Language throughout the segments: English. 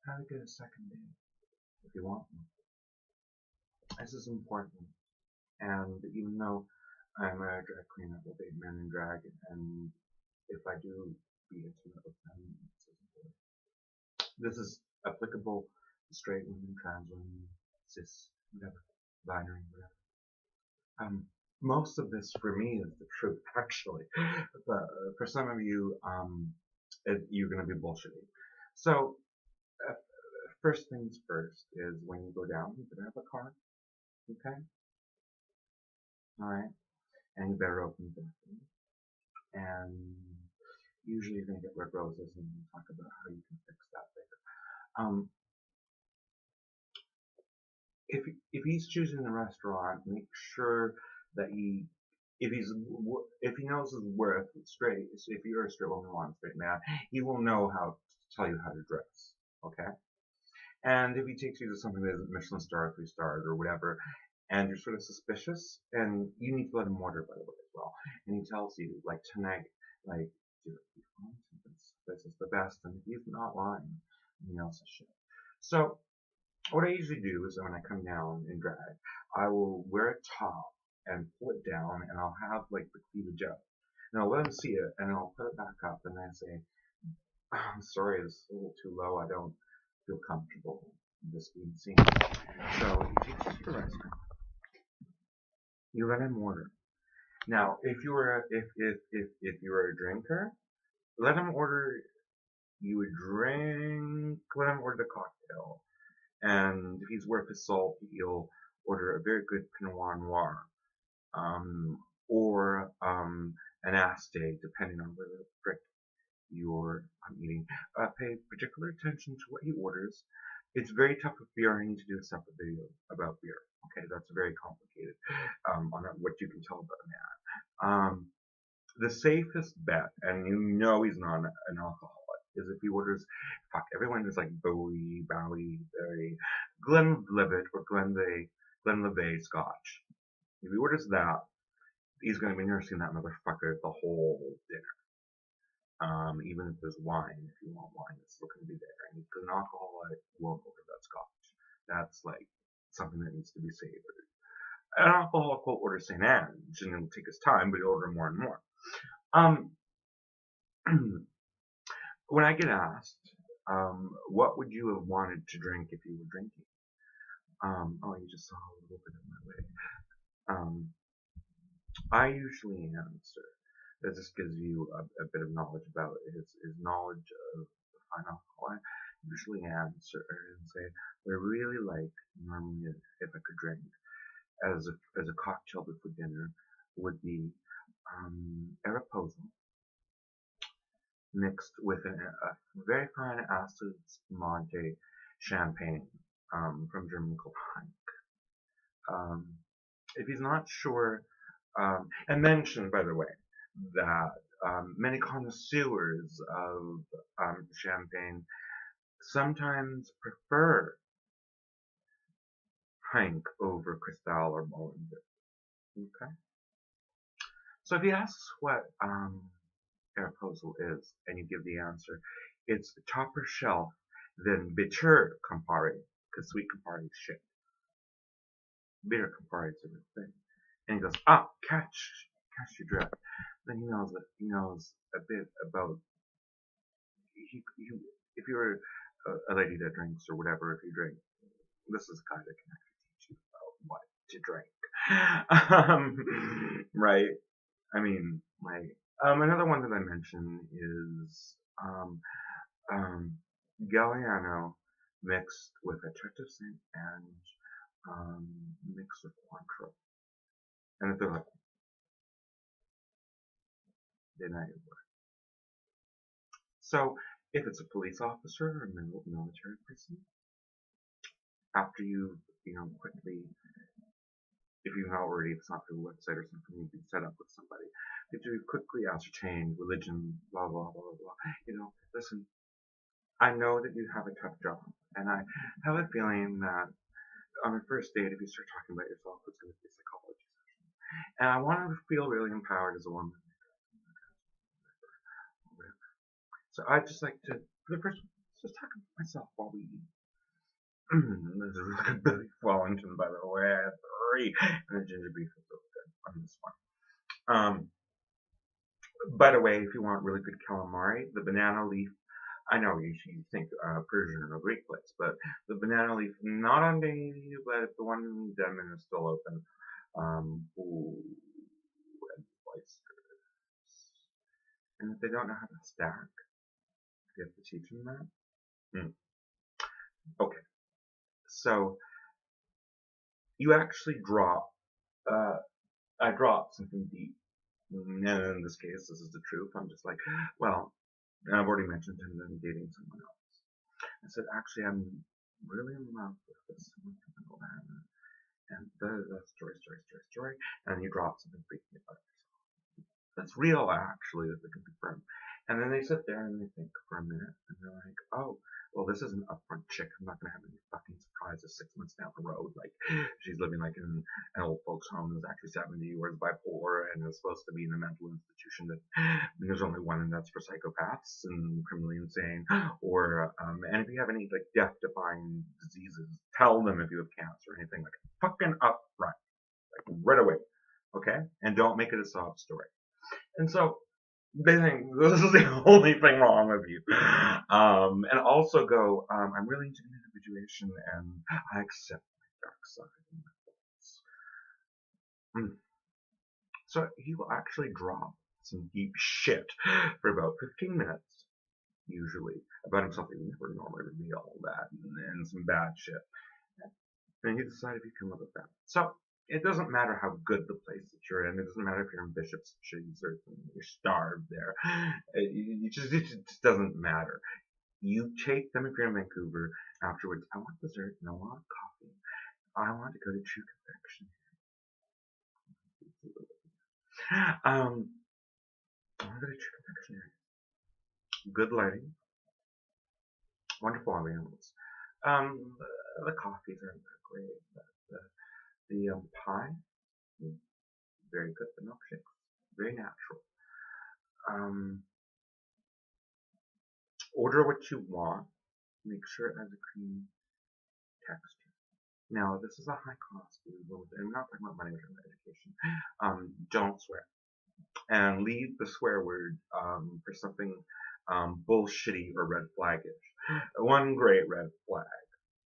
how to get a second date if you want one. This is important. And even though I'm a drag queen that will date men in drag, and if I do be intimate with them, this is applicable to straight women, trans women, cis, whatever, binary, whatever. Most of this for me is the truth, actually. But for some of you, you're going to be bullshitting. So, uh, first things first is when you go down, you better have a car, okay? Alright? And you better open the bathroom. And usually you're going to get red roses, and we'll talk about how you can fix that later. If he's choosing the restaurant, make sure that if he knows his worth straight, if you're a straight woman want a straight man, he will know how to tell you how to dress. Okay? And if he takes you to something that isn't Michelin star, 3 stars, or whatever, and you're sort of suspicious, and you need to let him order, by the way, as well. And he tells you, like, tonight, like, this is the best, and he's not lying. He knows his shit. So, what I usually do is when I come down in drag, I will wear a top and pull it down, and I'll have, like, the cleavage out. And I'll let him see it, and I'll put it back up, and I say, oh, I'm sorry, this is a little too low. I don't feel comfortable in this being seen. So he takes us to the restaurant. You let him order. Now, if you're a drinker, let him order you a drink. Let him order the cocktail, and if he's worth his salt, he'll order a very good Pinot Noir, or an Asti, depending on where the frick you're eating. Pay particular attention to what he orders. It's very tough with beer. I need to do a separate video about beer. Okay, that's very complicated on what you can tell about a man. The safest bet, and you know he's not an alcoholic, is if he orders, fuck, everyone is like Bowie, Berry, Glenlivet, or Glenlivet Scotch. If he orders that, he's going to be nursing that motherfucker the whole dinner. Even if there's wine, if you want wine, it's still going to be there. And because an alcoholic won't order that Scotch. That's like something that needs to be savored. An alcoholic will order St. Ange, and it'll take his time, but he'll order more and more. When I get asked, what would you have wanted to drink if you were drinking? Oh, you just saw a little bit of my way. I usually answer. That just gives you a bit of knowledge about his knowledge of the fine alcohol. I usually answer and say, what I really like normally if I could drink as a cocktail before dinner would be Aeroposo mixed with a very fine acid spumante champagne from Germany called Heinck. If he's not sure, and mention, by the way, that many connoisseurs of champagne sometimes prefer Heinck over Cristal or Bollinger. Okay? So if he asks what Aeroposal is, and you give the answer, it's topper shelf than bitter Campari, because sweet Campari is shit. Bitter Campari is a real thing. And he goes, catch your drift. Then he knows a bit about, if you're a lady that drinks or whatever, if you drink, this is a guy that can actually teach you about what to drink. Right? I mean, like, another one that I mentioned is Galliano mixed with a Chateau Saint and mixed with Cointreau. And if they're like, then I work. So, if it's a police officer or a military person, after you quickly, if you've not already, if it's not through the website or something, you can set up with somebody. If you quickly ascertain religion, blah, blah, blah, blah, listen, I know that you have a tough job, and I have a feeling that on a first date, if you start talking about yourself, it's going to be a psychology session. And I want to feel really empowered as a woman. So I'd just like to, for the first one, just talking to myself while we eat. This is really good Billy Wellington, by the way. I had 3, and the ginger beef is really good on this one. By the way, if you want really good calamari, the banana leaf. I know you think Persian or Greek place, but the banana leaf, not on day, but the one in Denman is still open. Ooh, red oysters. And if they don't know how to stack, you have to teach them that. Okay, so you actually drop. I dropped something deep. And in this case, this is the truth. I'm just like, well, I've already mentioned him then dating someone else. I said, actually, I'm really in love with this woman, and the story, and you drop something freaking about yourself. That's real, actually, that they can confirm. And then they sit there and they think for a minute, and they're like, oh, well, this is an upfront chick. I'm not going to have any fucking surprises 6 months down the road. Like, she's living like in an old folks' home that's actually 70 or is bipolar and is supposed to be in a mental institution that there's only one, and that's for psychopaths and criminally insane. Or, and if you have any, like, death-defying diseases, tell them if you have cancer or anything, like, fucking upfront. Like, right away. Okay? And don't make it a sob story. And so, they think this is the only thing wrong with you. And also go, I'm really into individuation and I accept my dark side and my faults. So he will actually drop some deep shit for about 15 minutes, usually, about himself. He never normally reveal that, and some bad shit. And you decide if you can live with that. So it doesn't matter how good the place that you're in. It doesn't matter if you're in Bishop's Cheese or you're starved there. It just doesn't matter. You take them if you're in Vancouver. Afterwards, I want dessert and I want coffee. I want to go to True Confectionery. I want to go to True Confectionery. Good lighting. Wonderful ambiance. The coffees aren't that great, but the pie, very good. The milkshakes, very natural. Order what you want. Make sure it has a creamy texture. Now, this is a high cost. I'm not talking about money, we're talking about education. Don't swear. And leave the swear word for something bullshitty or red flagish. One great red flag,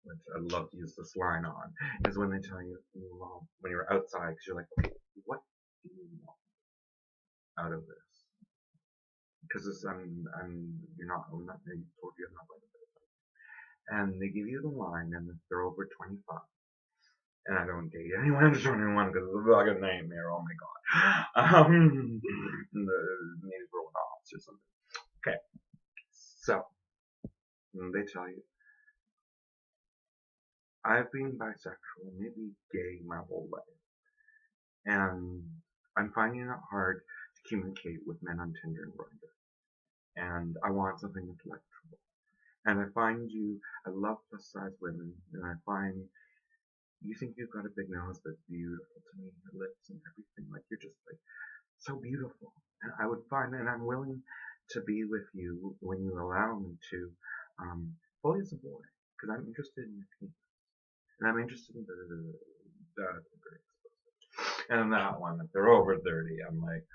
which I love to use this line on, is when they tell you, well, when you're outside, because you're like, okay, what do you want out of this? Because I'm not told you I'm not going to do it. And they give you the line, and they're over 25. And I don't date anyone under 21 because it's like a nightmare. Oh my god. Maybe grown offs or something. Okay. So, they tell you, I've been bisexual, maybe gay my whole life. And I'm finding it hard to communicate with men on Tinder and Grindr. And I want something intellectual. And I find I love plus size women, and I find you think you've got a big nose that's beautiful to me, your lips and everything, like you're just like so beautiful. And I would find, and I'm willing to be with you when you allow me to, fully as a boy, because I'm interested in your penis. And I'm interested in and that one, if they're over 30, I'm like,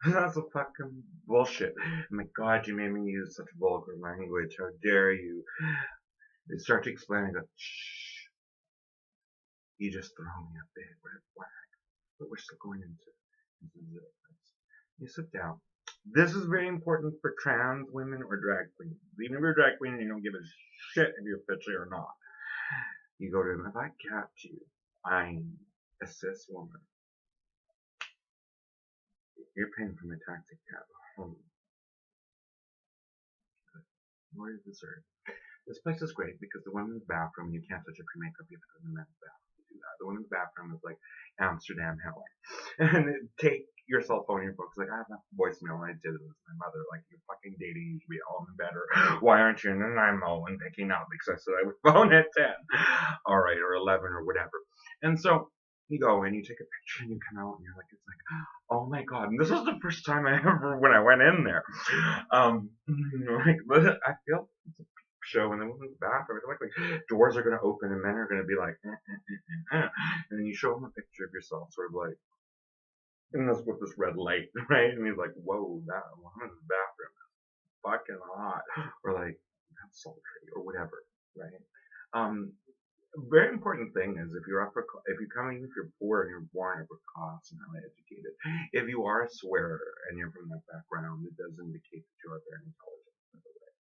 that's a fucking bullshit. Oh my god, you made me use such vulgar language. How dare you? They start to explain and go, shh. You just throw me a big red flag. But we're still going into the place. You sit down. This is very important for trans women or drag queens. Even if you're a drag queen and you don't give a shit if you're fishy or not. You go to them, if I catch you, I'm a cis woman. You're paying for my taxi cab home. What is dessert? This place is great because the women's bathroom, you can't touch your pre-makeup, you have to go to the men's bathroom to do that. The women's bathroom is like Amsterdam hell. And take your cell phone in your book. Like, I have that voicemail and I did it with my mother. Like, you're fucking dating, you should be all in bed, or why aren't you in an IMO and picking up because I said I would phone at 10. Alright, or 11 or whatever. And so, you go in, you take a picture, and you come out, and you're like, it's like, oh my god! And this was the first time I ever when I went in there. Like, I feel it's a peep show in the women's bathroom. It's like doors are gonna open and men are gonna be like, and then you show them a picture of yourself, sort of like in this with this red light, right? And he's like, whoa, that woman's bathroom is fucking hot, or like that's sultry, or whatever, right? Um, very important thing is if you're if you come in, if you're poor and you're born upper class and highly educated, if you are a swearer and you're from that background, it does indicate that you are very intelligent, by the way.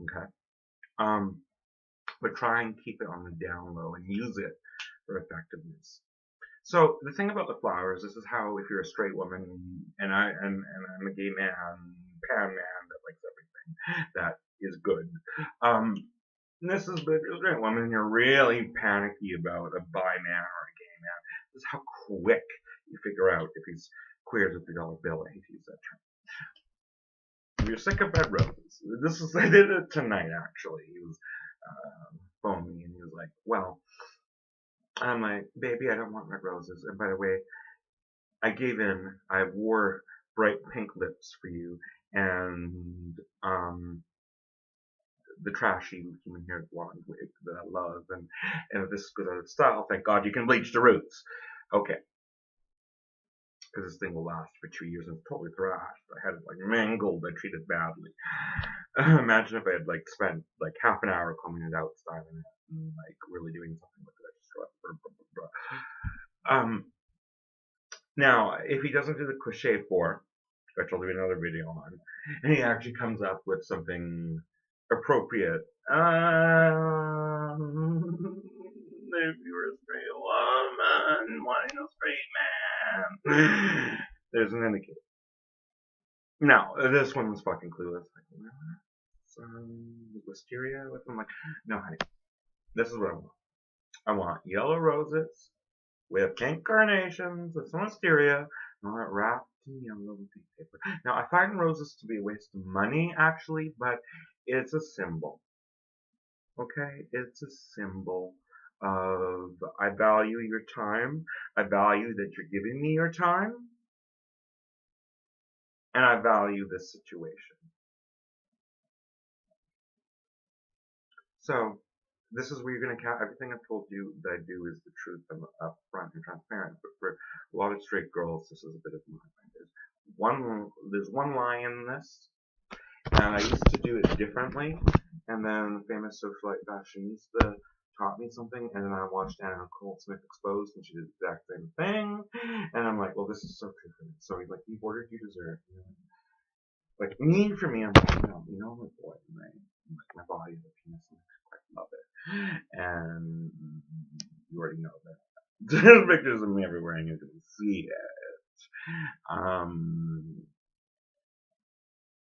Okay. Um, but try and keep it on the down low and use it for effectiveness. So the thing about the flowers, this is how if you're a straight woman and I'm a gay man, pan man that likes everything that is good. This is the great woman, and you're really panicky about a bi man or a gay man. This is how quick you figure out if he's queer as a $3 bill. I hate to use that term. If you're sick of red roses, I did it tonight actually. He was phoned me and he was like, well, I'm like, baby, I don't want red roses. And by the way, I gave in. I wore bright pink lips for you, and the trashy human haired blonde wig that I love, and if this goes out of style, thank God you can bleach the roots. Okay. Because this thing will last for 2 years and it's totally thrashed. I had it like mangled, I treated badly. Imagine if I had like spent like half an hour combing it out, styling it, and like really doing something with it. I just now, if he doesn't do the cliche 4, which I'll do another video on, and he actually comes up with something appropriate. If you were a straight woman wanting a straight man, there's an indicator. Now, this one was fucking clueless. Like, some wisteria with them. Like, no, honey, this is what I want. I want yellow roses with pink carnations with some wisteria, and I want it wrapped in yellow paper. Now, I find roses to be a waste of money, actually, but it's a symbol. Okay? It's a symbol of I value your time. I value that you're giving me your time. And I value this situation. So, this is where you're going to count everything I've told you that I do is the truth. I'm upfront and transparent. But for a lot of straight girls, this is a bit of my mind. There's one lie in this, and I used to do it differently. And then the famous socialite fashionista taught me something, and then I watched Anna Nicole Smith Exposed, and she did the exact same thing. And I'm like, well, this is so true for me. So he's like, you've ordered, you deserve. You know? Like me, for me, I'm like, no, my boy, right? Like my body is a penis, and I quite love it. And you already know that. There's pictures of me everywhere, and you can see it.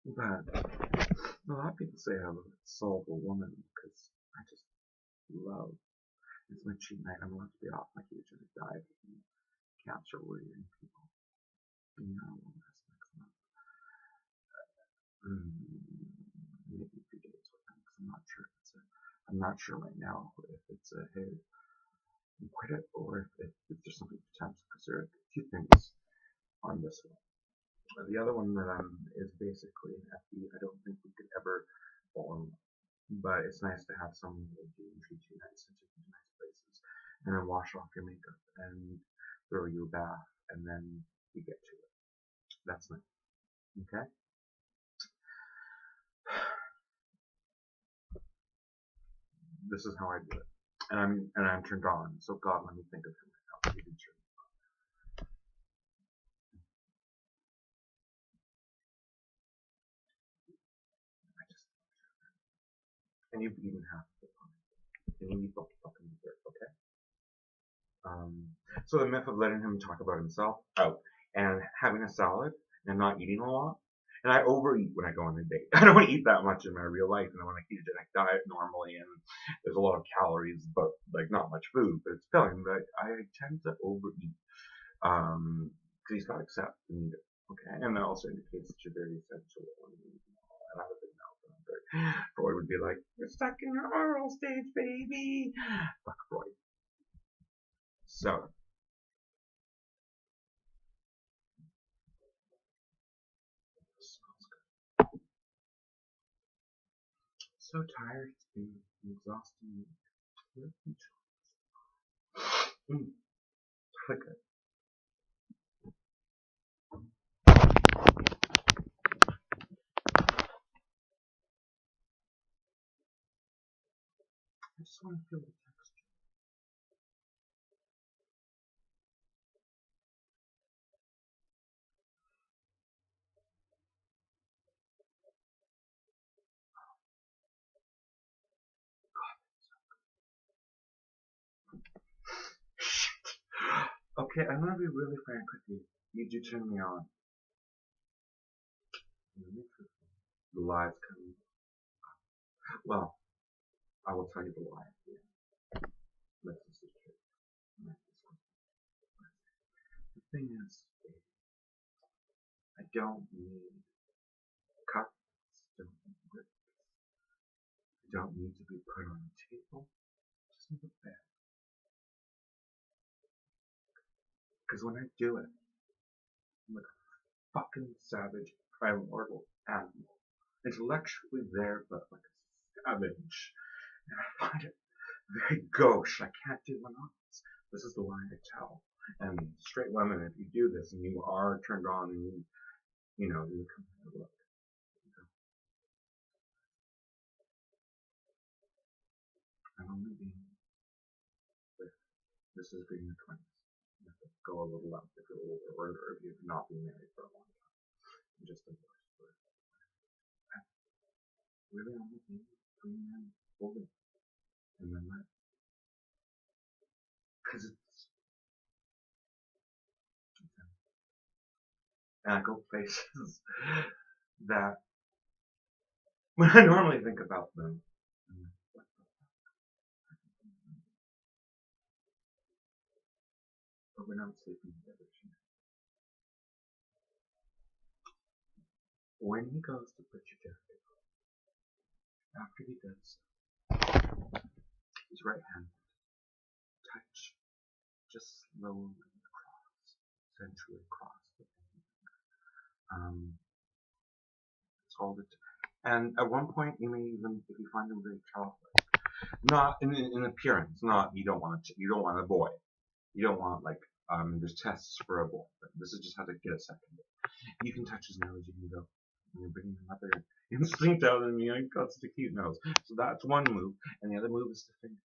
But a lot of people say I'm a soulful woman because I just love. It's my cheat night. I'm allowed to be off my huge dive and cancer worrying people. You know, that's next month. Maybe 2 days with them because I'm not sure if it's a. I'm not sure right now if it's a hey, you quit it or if there's something potential because there are 2 things on this one. The other one that is basically an FE. I don't think we could ever fall in love. But it's nice to have someone who will do and treat you nice and take you to nice places. And then wash off your makeup and throw you a bath and then you get to it. That's nice. Okay? This is how I do it. And I'm turned on. So God, let me think of him right now. And you've eaten half of it. And you eat fucking dessert, okay? So the myth of letting him talk about himself out and having a salad and not eating a lot. And I overeat when I go on a date. I don't eat that much in my real life, and I'm on a ketogenic diet normally, and there's a lot of calories, but like not much food, but it's filling. But I tend to overeat because he's got to accept and eat it. Okay, and that also indicates that you're very essential. And I have a big mouth, and Freud would be like, "You're stuck in your oral stage, baby." Fuck Freud. So So tired. It's been an exhausting week. Okay. I just want to feel the texture. Okay, I'm gonna be really frank with you. You do turn me on. The lies coming. Well, I will tell you the lie. This is the truth. The thing is, I don't need cups. Don't need whips. I don't need to be put on a table. Just need a bed. Because when I do it, I'm like a fucking savage, primordial animal. Intellectually there, but like a savage. And I find it very gauche. I can't do monotonous. This is the line I tell. And straight women, if you do this and you are turned on and you know, you come here, look. I'm only being with, this is being the 20s. You have to go a little up if you're older, or if you've not been married for a long time. You just divorced. I'm really only being 3 men holding. And then that. Because it's, and I go places that when I normally think about them, but we're not sleeping together. When he goes to put your jacket on, after he does so, his right hand touch just slowly across, centrally across the it's hold it. And at one point, you may even, if you find him very childlike, not in appearance, not you don't want a boy, you don't want like there's tests for a boy, but this is just how to get a second. You can touch his nose, you can go, you're bringing another instinct out in me. I got such a cute nose. So that's one move, and the other move is to finger.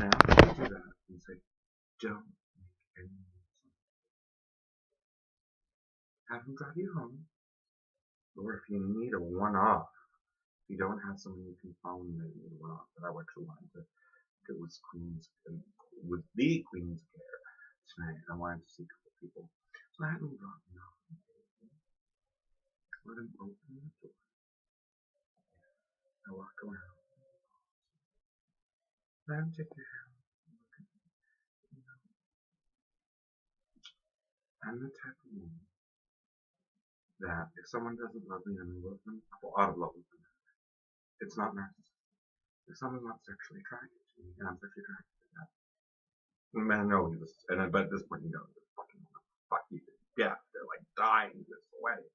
And after you do that, you say, don't make any moves. Have him drive you home, or if you need a one-off, if you don't have someone you can phone that you need a one-off, but I actually wanted to go with the Queen's Care tonight. I wanted to see a couple people, so I had him drop me off. Let him open the door. I walk around. Let him take your hand. Look at me. You know, I'm the type of woman that if someone doesn't love me and I love them, I fall out of love with them. It's not narcissism. If someone's not sexually attracted to me and I'm sexually attracted to that, the man knows this, but at this point, you know, they're fucking fuck you to death. They're like dying, just sweating.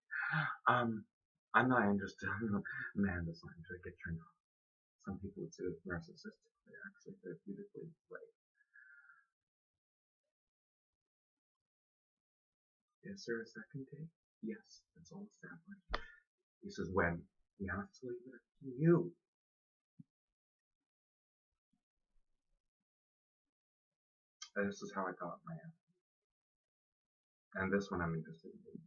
I'm not interested in a man that's not interested to get turned on. Some people would say it's narcissistic. They're actually therapeutically right. Is there a second date? Yes, it's all established. He says when? He has to leave it up to you. And this is how I got my answer. And this one I'm interested in.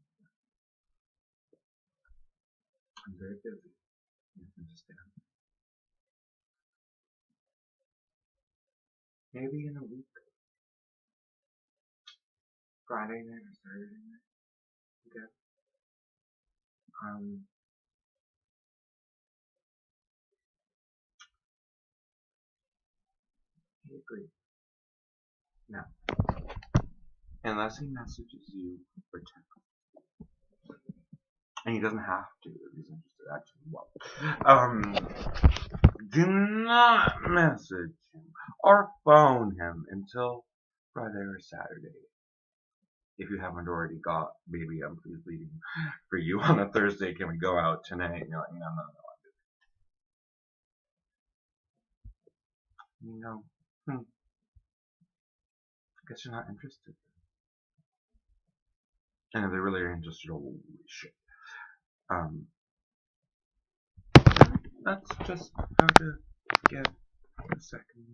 I'm very busy. You can understand. Maybe in a week. Friday night or Saturday night. Okay. He agreed. Now, unless he messages you or text, and he doesn't have to if he's interested, actually, do not message him or phone him until Friday or Saturday. If you haven't already got, baby, I'm please bleeding for you on a Thursday. Can we go out tonight? And you're like, no. You know, I guess you're not interested. And if they really are interested, holy shit. That's just how to get a second